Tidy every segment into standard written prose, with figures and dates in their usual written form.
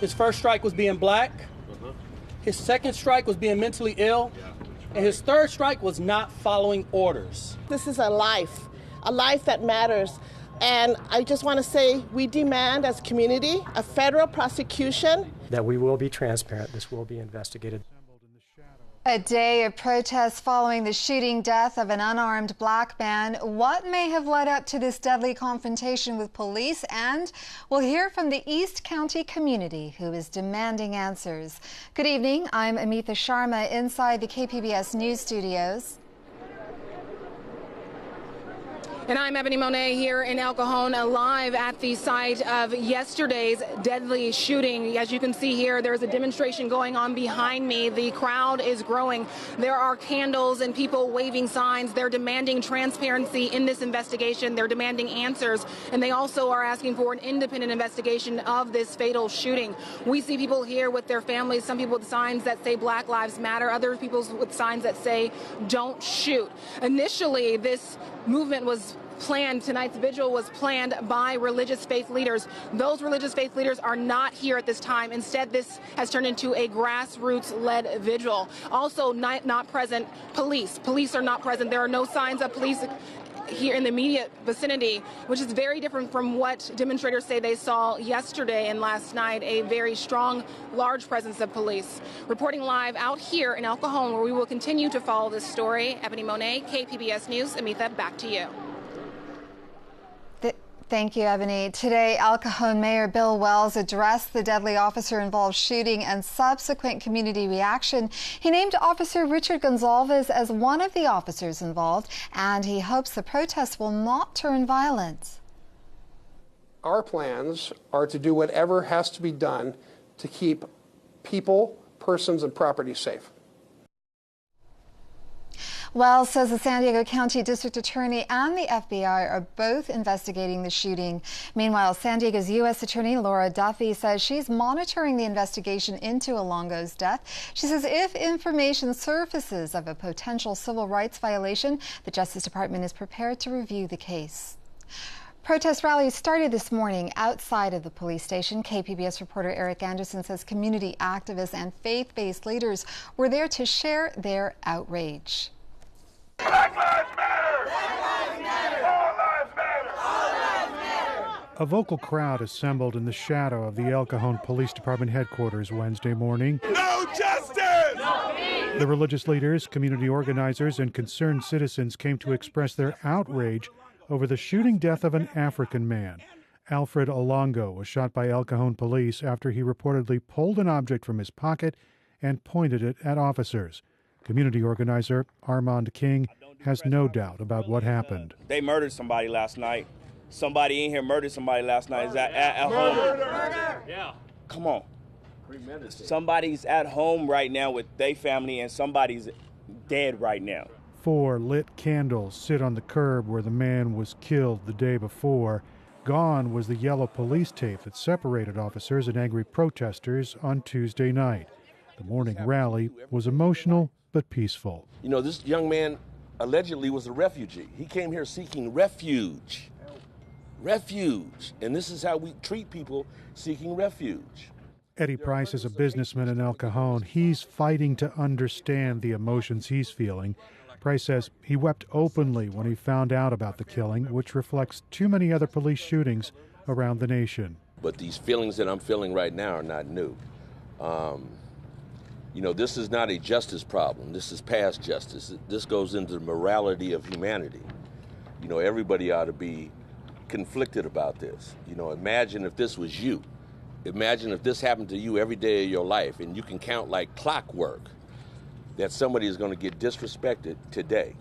His first strike was being black. His second strike was being mentally ill. And his third strike was not following orders. This is a life that matters. And I just want to say we demand as a community a federal prosecution. That we will be transparent. This will be investigated. A day of protests following the shooting death of an unarmed black man. What may have led up to this deadly confrontation with police? And we'll hear from the East County community who is demanding answers. Good evening. I'm Amitha Sharma inside the KPBS News Studios. And I'm Ebony Monet here in El Cajon, live at the site of yesterday's deadly shooting. As you can see here, there's a demonstration going on behind me. The crowd is growing. There are candles and people waving signs. They're demanding transparency in this investigation. They're demanding answers. And they also are asking for an independent investigation of this fatal shooting. We see people here with their families, some people with signs that say Black Lives Matter, other people with signs that say don't shoot. Initially, this movement was planned, tonight's vigil was planned by religious faith leaders. Those religious faith leaders are not here at this time. Instead, this has turned into a grassroots-led vigil. Also not present, police. Police are not present. There are no signs of police here in the immediate vicinity, which is very different from what demonstrators say they saw yesterday and last night, a very strong, large presence of police. Reporting live out here in El Cajon, where we will continue to follow this story. Ebony Monet, KPBS News. Amitha, back to you. Thank you, Ebony. Today, El Cajon Mayor Bill Wells addressed the deadly officer-involved shooting and subsequent community reaction. He named Officer Richard Gonzalez as one of the officers involved, and he hopes the protests will not turn violent. Our plans are to do whatever has to be done to keep people, persons, and property safe. Wells says the San Diego County District Attorney and the FBI are both investigating the shooting. Meanwhile, San Diego's U.S. Attorney Laura Duffy says she's monitoring the investigation into Elango's death. She says if information surfaces of a potential civil rights violation, the Justice Department is prepared to review the case. Protest rallies started this morning outside of the police station. KPBS reporter Eric Anderson says community activists and faith-based leaders were there to share their outrage. Black Lives Matter! Black Lives Matter! All lives matter! All lives matter! A vocal crowd assembled in the shadow of the El Cajon Police Department headquarters Wednesday morning. No justice! No peace! The religious leaders, community organizers, and concerned citizens came to express their outrage over the shooting death of an African man. Alfred Olango was shot by El Cajon police after he reportedly pulled an object from his pocket and pointed it at officers. Community organizer Armand King has no doubt about what happened. They murdered somebody last night. Somebody in here murdered somebody last night. Is that at home? Murder! Yeah. Come on. Somebody's at home right now with their family and somebody's dead right now. 4 lit candles sit on the curb where the man was killed the day before. Gone was the yellow police tape that separated officers and angry protesters on Tuesday night. The morning rally was emotional but peaceful. You know, this young man allegedly was a refugee. He came here seeking refuge. Refuge. And this is how we treat people seeking refuge. Eddie Price is a businessman in El Cajon. He's fighting to understand the emotions he's feeling. Price says he wept openly when he found out about the killing, which reflects too many other police shootings around the nation. But these feelings that I'm feeling right now are not new. You know, this is not a justice problem. This is past justice. This goes into the morality of humanity. You know, everybody ought to be conflicted about this. You know, imagine if this was you. Imagine if this happened to you every day of your life, and you can count like clockwork that somebody is going to get disrespected today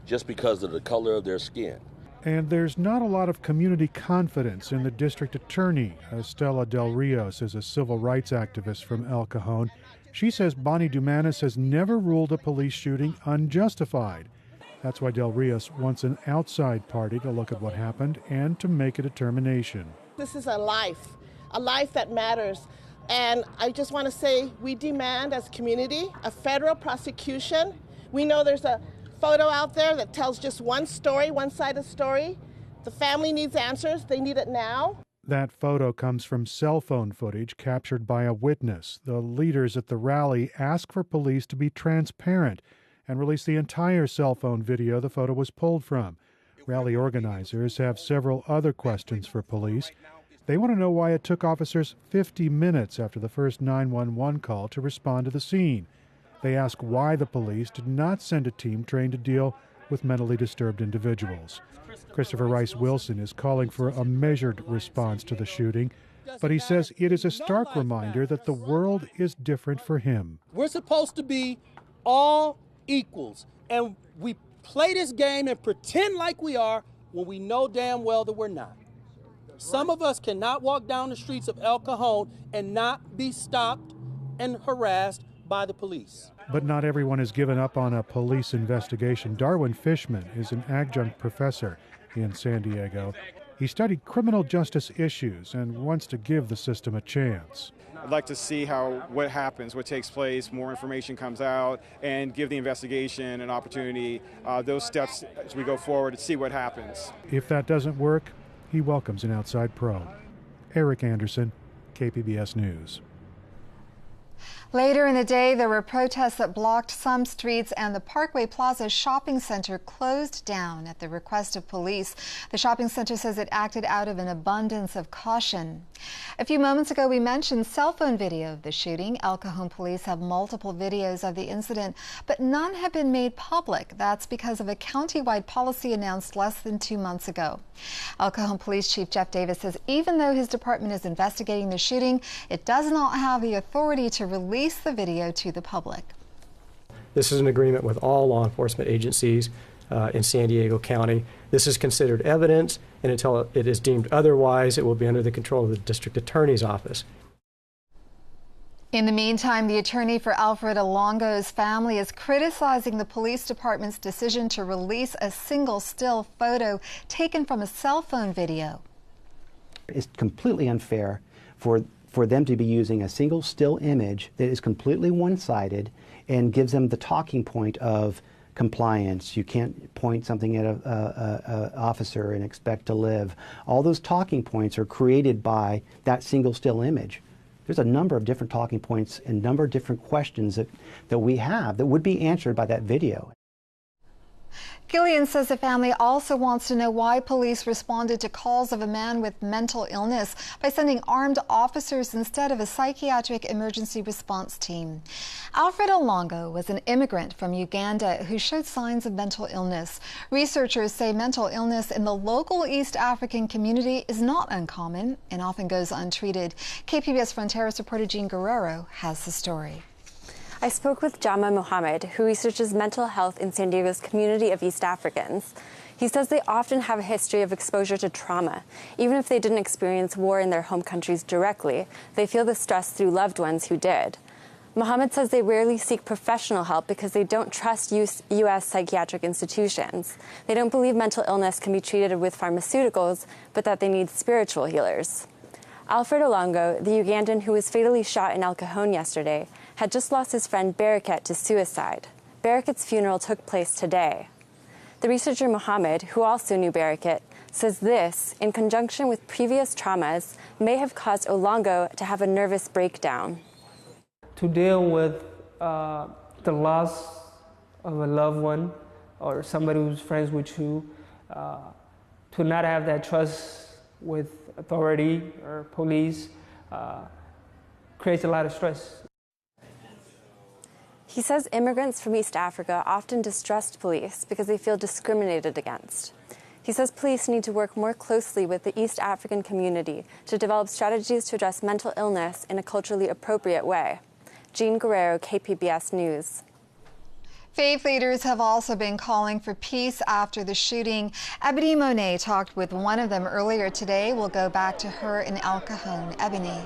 just because of the color of their skin. And there's not a lot of community confidence in the district attorney. Estela Del Rios is a civil rights activist from El Cajon. She says Bonnie Dumanis has never ruled a police shooting unjustified. That's why Del Rios wants an outside party to look at what happened and to make a determination. This is a life that matters. And I just want to say we demand as a community a federal prosecution. We know there's a photo out there that tells just one story, one side of the story. The family needs answers. They need it now. That photo comes from cell phone footage captured by a witness. The leaders at the rally asked for police to be transparent and release the entire cell phone video the photo was pulled from. Rally organizers have several other questions for police. They want to know why it took officers 50 minutes after the first 911 call to respond to the scene. They ask why the police did not send a team trained to deal with mentally disturbed individuals. Christopher Rice Wilson is calling for a measured response to the shooting, but he says it is a stark reminder that the world is different for him. We're supposed to be all equals, and we play this game and pretend like we are when we know damn well that we're not. Some of us cannot walk down the streets of El Cajon and not be stopped and harassed by the police. But not everyone has given up on a police investigation. Darwin Fishman is an adjunct professor in San Diego. He studied criminal justice issues and wants to give the system a chance. I'd like to see what happens, what takes place, more information comes out, and give the investigation an opportunity, those steps as we go forward to see what happens. If that doesn't work, he welcomes an outside probe. Eric Anderson, KPBS News. Later in the day, there were protests that blocked some streets, and the Parkway Plaza shopping center closed down at the request of police. The shopping center says it acted out of an abundance of caution. A few moments ago, we mentioned cell phone video of the shooting. El Cajon police have multiple videos of the incident, but none have been made public. That's because of a county-wide policy announced less than 2 months ago. El Cajon Police Chief Jeff Davis says even though his department is investigating the shooting, it does not have the authority to release the video to the public. This is an agreement with all law enforcement agencies in San Diego County. This is considered evidence, and until it is deemed otherwise, it will be under the control of the district attorney's office. In the meantime, the attorney for Alfred Olango's family is criticizing the police department's decision to release a single still photo taken from a cell phone video. It's completely unfair for them to be using a single still image that is completely one-sided and gives them the talking point of compliance. You can't point something at an officer and expect to live. All those talking points are created by that single still image. There's a number of different talking points and a number of different questions that we have that would be answered by that video. Gillian says the family also wants to know why police responded to calls of a man with mental illness by sending armed officers instead of a psychiatric emergency response team. Alfred Olango was an immigrant from Uganda who showed signs of mental illness. Researchers say mental illness in the local East African community is not uncommon and often goes untreated. KPBS Fronteras reporter Jean Guerrero has the story. I spoke with Jama Mohammed, who researches mental health in San Diego's community of East Africans. He says they often have a history of exposure to trauma. Even if they didn't experience war in their home countries directly, they feel the stress through loved ones who did. Mohammed says they rarely seek professional help because they don't trust U.S. psychiatric institutions. They don't believe mental illness can be treated with pharmaceuticals, but that they need spiritual healers. Alfred Olango, the Ugandan who was fatally shot in El Cajon yesterday, had just lost his friend Barakat to suicide. Barakat's funeral took place today. The researcher Mohammed, who also knew Barakat, says this, in conjunction with previous traumas, may have caused Olango to have a nervous breakdown. To deal with the loss of a loved one or somebody who's friends with you, to not have that trust with authority or police creates a lot of stress. He says immigrants from East Africa often distrust police because they feel discriminated against. He says police need to work more closely with the East African community to develop strategies to address mental illness in a culturally appropriate way. Jean Guerrero, KPBS News. Faith leaders have also been calling for peace after the shooting. Ebony Monet talked with one of them earlier today. We'll go back to her in El Cajon. Ebony.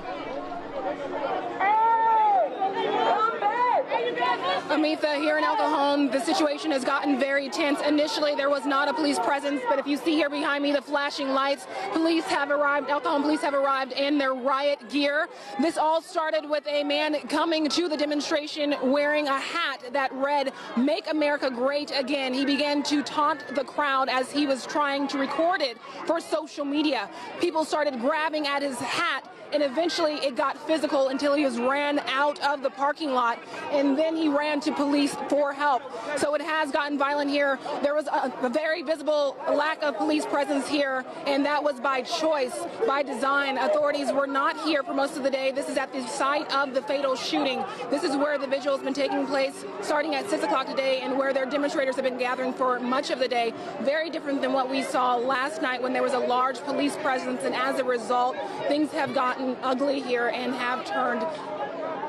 Amitha, here in El Cajon, the situation has gotten very tense. Initially, there was not a police presence, but if you see here behind me the flashing lights, police have arrived, El Cajon police have arrived in their riot gear. This all started with a man coming to the demonstration wearing a hat that read, "Make America Great Again." He began to taunt the crowd as he was trying to record it for social media. People started grabbing at his hat, and eventually it got physical until he was ran out of the parking lot, and then he ran to police for help. So it has gotten violent here. There was a very visible lack of police presence here, and that was by choice, by design. Authorities were not here for most of the day. This is at the site of the fatal shooting. This is where the vigil has been taking place starting at 6 o'clock today, and where their demonstrators have been gathering for much of the day. Very different than what we saw last night when there was a large police presence, and as a result, things have gotten ugly here and have turned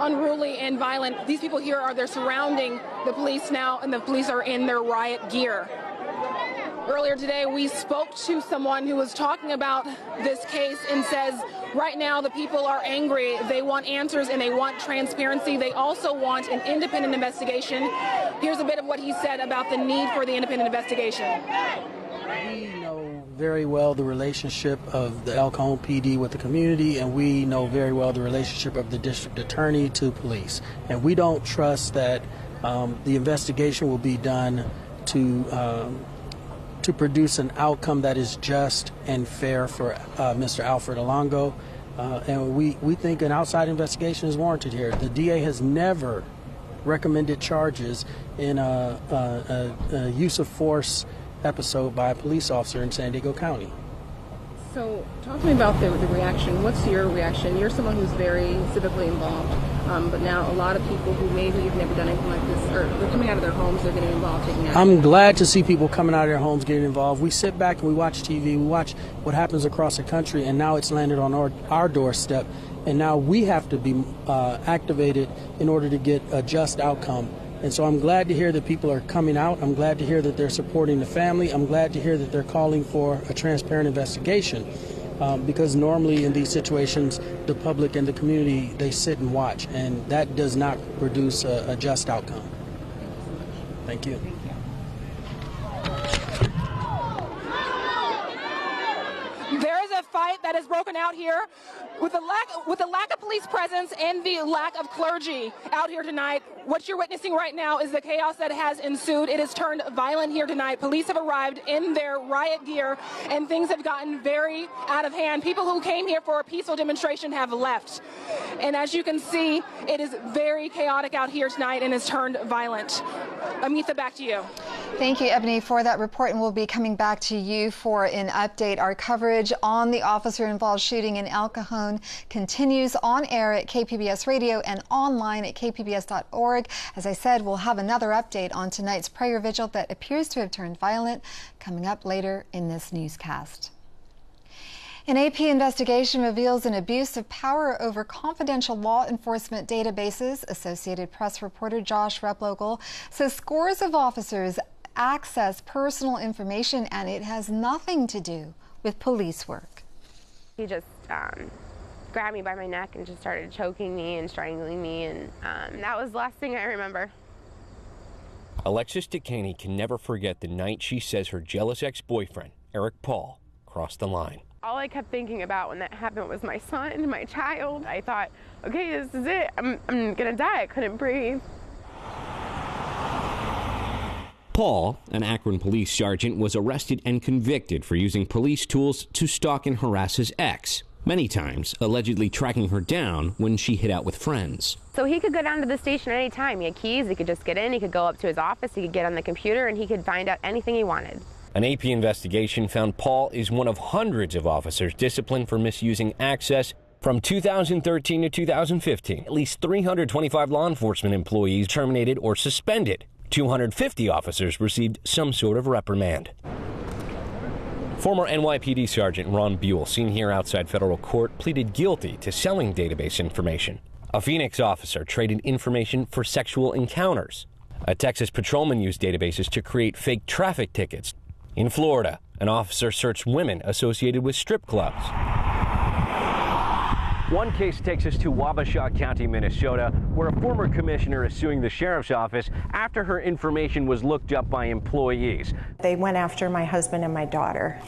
unruly and violent. These people here they're surrounding the police now, and the police are in their riot gear. Earlier today, we spoke to someone who was talking about this case and says right now the people are angry. They want answers and they want transparency. They also want an independent investigation. Here's a bit of what he said about the need for the independent investigation. We know very well the relationship of the El Cajon PD with the community, and we know very well the relationship of the district attorney to police. And we don't trust that the investigation will be done to produce an outcome that is just and fair for Mr. Alfred Olango. And we think an outside investigation is warranted here. The DA has never recommended charges in a use of force episode by a police officer in San Diego County. So talk to me about the reaction. What's your reaction? You're someone who's very civically involved, but now a lot of people who maybe have never done anything like this, or they're coming out of their homes, they're getting involved, taking action. I'm glad to see people coming out of their homes getting involved. We sit back and we watch TV, we watch what happens across the country, and now it's landed on our doorstep, and now we have to be activated in order to get a just outcome. And so I'm glad to hear that people are coming out. I'm glad to hear that they're supporting the family. I'm glad to hear that they're calling for a transparent investigation, because normally in these situations, the public and the community, they sit and watch, and that does not produce a just outcome. Thank you. There is a fight that has broken out here with the lack of police presence and the lack of clergy out here tonight. What you're witnessing right now is the chaos that has ensued. It has turned violent here tonight. Police have arrived in their riot gear, and things have gotten very out of hand. People who came here for a peaceful demonstration have left. And as you can see, it is very chaotic out here tonight and has turned violent. Amitha, back to you. Thank you, Ebony, for that report, and we'll be coming back to you for an update. Our coverage on the officer-involved shooting in El Cajon continues on air at KPBS Radio and online at kpbs.org. As I said, we'll have another update on tonight's prayer vigil that appears to have turned violent coming up later in this newscast. An AP investigation reveals an abuse of power over confidential law enforcement databases. Associated Press reporter Josh Replogle says scores of officers access personal information, and it has nothing to do with police work. He just grabbed me by my neck and just started choking me and strangling me, and that was the last thing I remember. Alexis DeCaney can never forget the night she says her jealous ex-boyfriend, Eric Paul, crossed the line. All I kept thinking about when that happened was my son, my child. I thought, okay, this is it. I'm gonna die. I couldn't breathe. Paul, an Akron police sergeant, was arrested and convicted for using police tools to stalk and harass his ex, many times allegedly tracking her down when she hid out with friends. So he could go down to the station any time. He had keys, he could just get in, he could go up to his office, he could get on the computer, and he could find out anything he wanted. An AP investigation found Paul is one of hundreds of officers disciplined for misusing access. From 2013 to 2015, at least 325 law enforcement employees terminated or suspended. 250 officers received some sort of reprimand. Former NYPD Sergeant Ron Buell, seen here outside federal court, pleaded guilty to selling database information. A Phoenix officer traded information for sexual encounters. A Texas patrolman used databases to create fake traffic tickets. In Florida, an officer searched women associated with strip clubs. One case takes us to Wabasha County, Minnesota, where a former commissioner is suing the sheriff's office after her information was looked up by employees. They went after my husband and my daughter.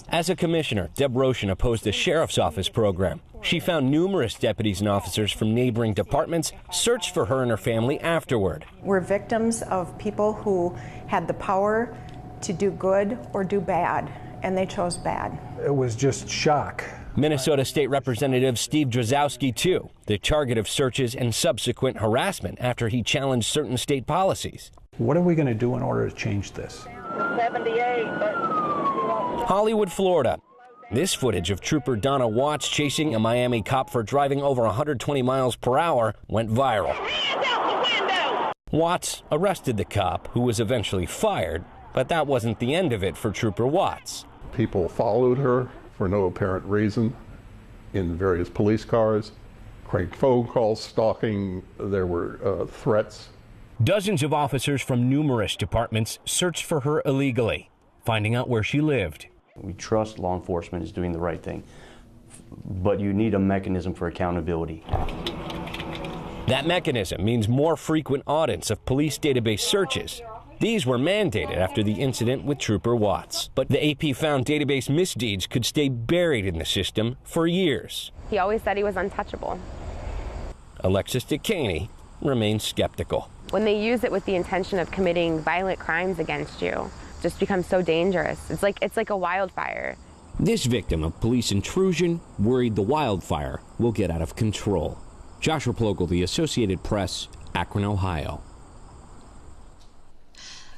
As a commissioner, Deb Roshan opposed the sheriff's office program. She found numerous deputies and officers from neighboring departments searched for her and her family afterward. We're victims of people who had the power to do good or do bad, and they chose bad. It was just shock. Minnesota State Representative Steve Drzowski, too, the target of searches and subsequent harassment after he challenged certain state policies. What are we going to do in order to change this? 78, but Hollywood, Florida. This footage of Trooper Donna Watts chasing a Miami cop for driving over 120 miles per hour went viral. Hands out the window! Watts arrested the cop, who was eventually fired, but that wasn't the end of it for Trooper Watts. People followed her for no apparent reason in various police cars, cranked phone calls, stalking. There were threats. Dozens of officers from numerous departments searched for her illegally, finding out where she lived. We trust law enforcement is doing the right thing, but you need a mechanism for accountability. That mechanism means more frequent audits of police database searches. These were mandated after the incident with Trooper Watts. But the AP found database misdeeds could stay buried in the system for years. He always said he was untouchable. Alexis DeCaney remains skeptical. When they use it with the intention of committing violent crimes against you, it just becomes so dangerous. It's like a wildfire. This victim of police intrusion worried the wildfire will get out of control. Joshua Plogel, The Associated Press, Akron, Ohio.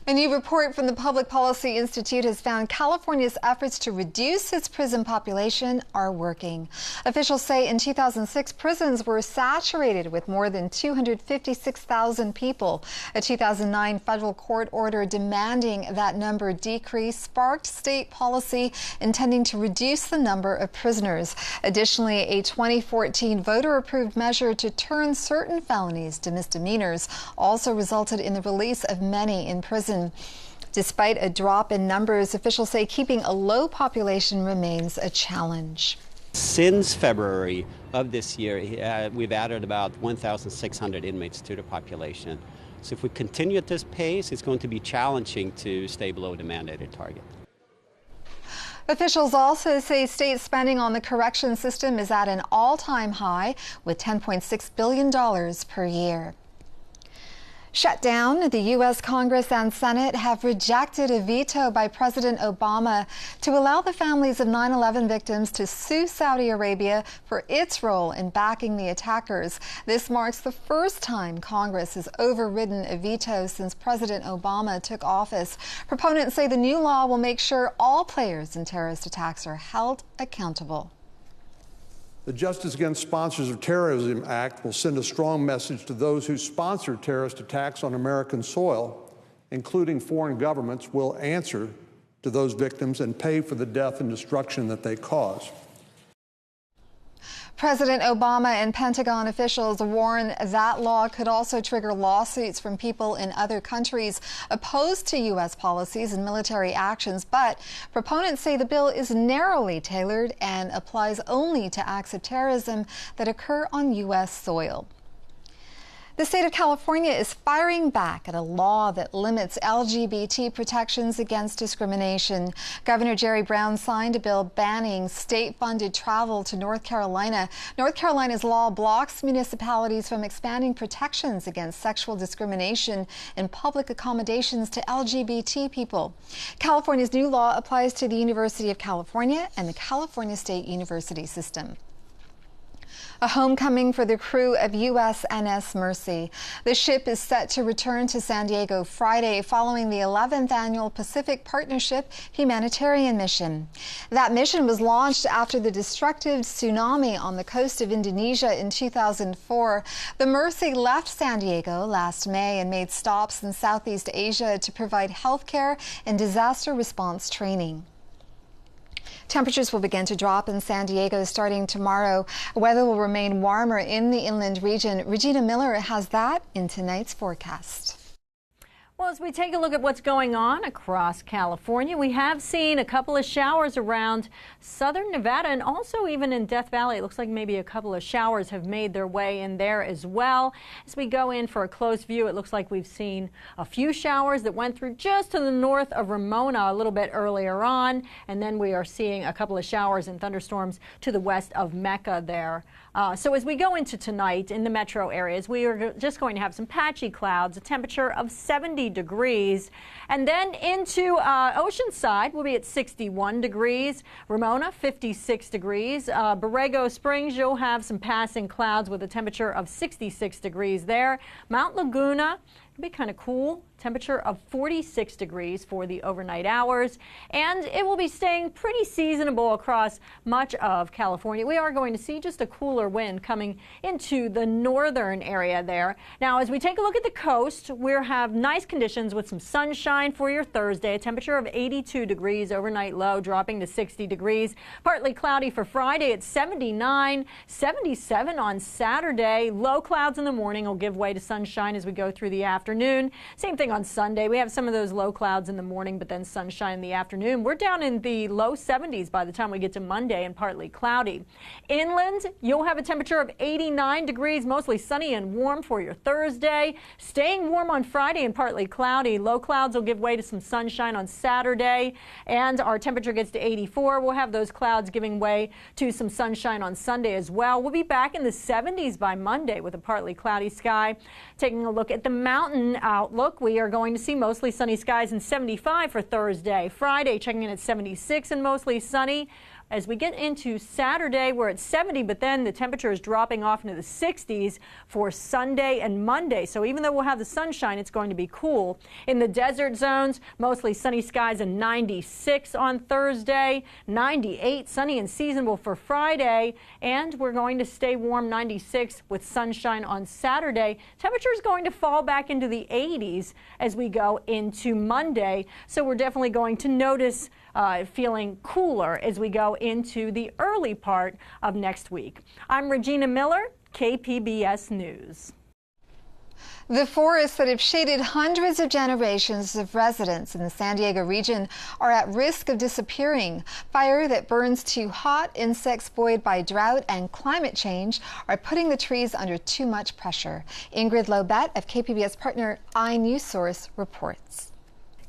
A new report from the Public Policy Institute has found California's efforts to reduce its prison population are working. Officials say in 2006, prisons were saturated with more than 256,000 people. A 2009 federal court order demanding that number decrease sparked state policy intending to reduce the number of prisoners. Additionally, a 2014 voter-approved measure to turn certain felonies to misdemeanors also resulted in the release of many in prison. Despite a drop in numbers, officials say keeping a low population remains a challenge. Since February of this year, we've added about 1,600 inmates to the population. So if we continue at this pace, it's going to be challenging to stay below the mandated target. Officials also say state spending on the correction system is at an all-time high, with $10.6 billion per year. Shut down, the U.S. Congress and Senate have rejected a veto by President Obama to allow the families of 9/11 victims to sue Saudi Arabia for its role in backing the attackers. This marks the first time Congress has overridden a veto since President Obama took office. Proponents say the new law will make sure all players in terrorist attacks are held accountable. The Justice Against Sponsors of Terrorism Act will send a strong message to those who sponsor terrorist attacks on American soil, including foreign governments, will answer to those victims and pay for the death and destruction that they cause. President Obama and Pentagon officials warn that law could also trigger lawsuits from people in other countries opposed to U.S. policies and military actions. But proponents say the bill is narrowly tailored and applies only to acts of terrorism that occur on U.S. soil. The state of California is firing back at a law that limits LGBT protections against discrimination. Governor Jerry Brown signed a bill banning state-funded travel to North Carolina. North Carolina's law blocks municipalities from expanding protections against sexual discrimination in public accommodations to LGBT people. California's new law applies to the University of California and the California State University system. A homecoming for the crew of USNS Mercy. The ship is set to return to San Diego Friday following the 11th annual Pacific Partnership humanitarian mission. That mission was launched after the destructive tsunami on the coast of Indonesia in 2004. The Mercy left San Diego last May and made stops in Southeast Asia to provide health care and disaster response training. Temperatures will begin to drop in San Diego starting tomorrow. Weather will remain warmer in the inland region. Regina Miller has that in tonight's forecast. Well, as we take a look at what's going on across California, we have seen a couple of showers around southern Nevada and also even in Death Valley. It looks like maybe a couple of showers have made their way in there as well. As we go in for a close view, it looks like we've seen a few showers that went through just to the north of Ramona a little bit earlier on. And then we are seeing a couple of showers and thunderstorms to the west of Mecca there. So as we go into tonight in the metro areas, we are just going to have some patchy clouds, a temperature of 70 degrees. And then into Oceanside, we'll be at 61 degrees. Ramona, 56 degrees. Borrego Springs, you'll have some passing clouds with a temperature of 66 degrees there. Mount Laguna, it'll be kind of cool. Temperature of 46 degrees for the overnight hours, and it will be staying pretty seasonable across much of California. We are going to see just a cooler wind coming into the northern area there. Now, as we take a look at the coast, we'll have nice conditions with some sunshine for your Thursday, a temperature of 82 degrees, overnight low dropping to 60 degrees. Partly cloudy for Friday at 79, 77 on Saturday. Low clouds in the morning will give way to sunshine as we go through the afternoon. Same thing on Sunday. We have some of those low clouds in the morning, but then sunshine in the afternoon. We're down in the low 70s by the time we get to Monday and partly cloudy. Inland, you'll have a temperature of 89 degrees, mostly sunny and warm for your Thursday. Staying warm on Friday and partly cloudy. Low clouds will give way to some sunshine on Saturday, and our temperature gets to 84. We'll have those clouds giving way to some sunshine on Sunday as well. We'll be back in the 70s by Monday with a partly cloudy sky. Taking a look at the mountain outlook, we are going to see mostly sunny skies and 75 for Thursday. Friday checking in at 76 and mostly sunny. As we get into Saturday, we're at 70, but then the temperature is dropping off into the 60s for Sunday and Monday. So even though we'll have the sunshine, it's going to be cool. In the desert zones, mostly sunny skies and 96 on Thursday, 98 sunny and seasonable for Friday, and we're going to stay warm 96 with sunshine on Saturday. Temperature is going to fall back into the 80s as we go into Monday. So we're definitely going to notice feeling cooler as we go into the early part of next week. I'm Regina Miller, KPBS News. The forests that have shaded hundreds of generations of residents in the San Diego region are at risk of disappearing. Fire that burns too hot, insects buoyed by drought, and climate change are putting the trees under too much pressure. Ingrid Lobet of KPBS partner iNewsSource reports.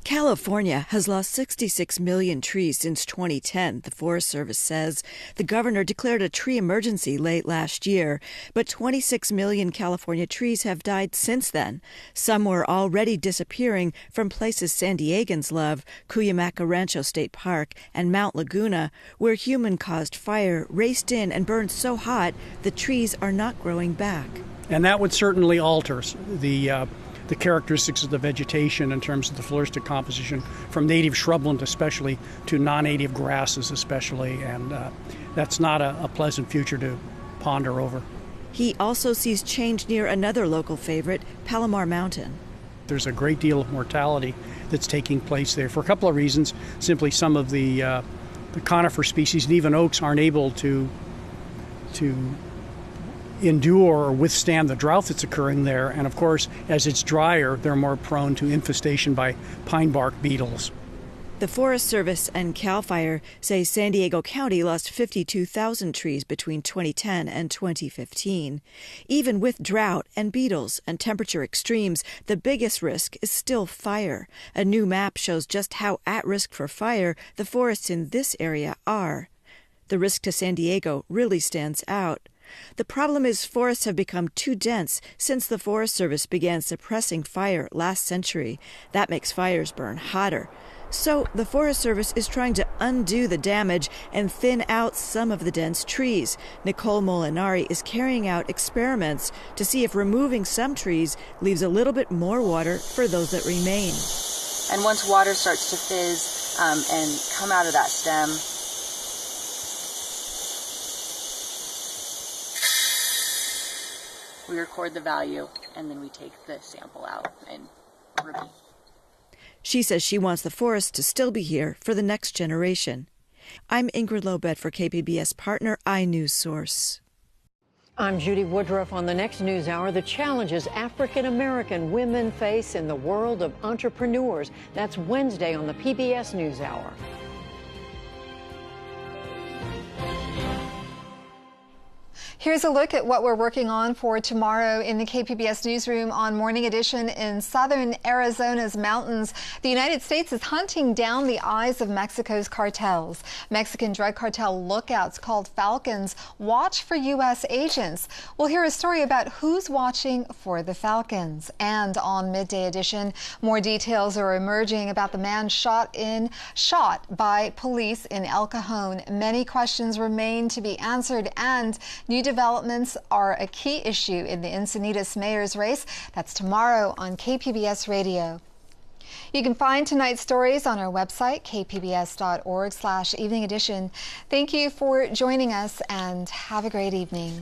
California has lost 66 million trees since 2010, the Forest Service says. The governor declared a tree emergency late last year, but 26 million California trees have died since then. Some were already disappearing from places San Diegans love, Cuyamaca Rancho State Park and Mount Laguna, where human-caused fire raced in and burned so hot the trees are not growing back. And that would certainly alter the characteristics of the vegetation in terms of the floristic composition, from native shrubland especially to non-native grasses especially, and that's not a pleasant future to ponder over. He also sees change near another local favorite, Palomar Mountain. There's a great deal of mortality that's taking place there for a couple of reasons. Simply some of the conifer species and even oaks aren't able to endure or withstand the drought that's occurring there. And of course, as it's drier, they're more prone to infestation by pine bark beetles. The Forest Service and CAL FIRE say San Diego County lost 52,000 trees between 2010 and 2015. Even with drought and beetles and temperature extremes, the biggest risk is still fire. A new map shows just how at risk for fire the forests in this area are. The risk to San Diego really stands out. The problem is forests have become too dense since the Forest Service began suppressing fire last century. That makes fires burn hotter. So the Forest Service is trying to undo the damage and thin out some of the dense trees. Nicole Molinari is carrying out experiments to see if removing some trees leaves a little bit more water for those that remain. And once water starts to fizz and come out of that stem, we record the value, and then we take the sample out and repeat. She says she wants the forest to still be here for the next generation. I'm Ingrid Lobet for KPBS partner iNewsSource. I'm Judy Woodruff. On the next News Hour, the challenges African-American women face in the world of entrepreneurs. That's Wednesday on the PBS News Hour. Here's a look at what we're working on for tomorrow in the KPBS newsroom on Morning Edition. In southern Arizona's mountains, the United States is hunting down the eyes of Mexico's cartels. Mexican drug cartel lookouts called Falcons watch for U.S. agents. We'll hear a story about who's watching for the Falcons. And on Midday Edition, more details are emerging about the man shot by police in El Cajon. Many questions remain to be answered, and new developments are a key issue in the Encinitas mayor's race. That's tomorrow on KPBS Radio. You can find tonight's stories on our website, kpbs.org/evening edition. Thank you for joining us and have a great evening.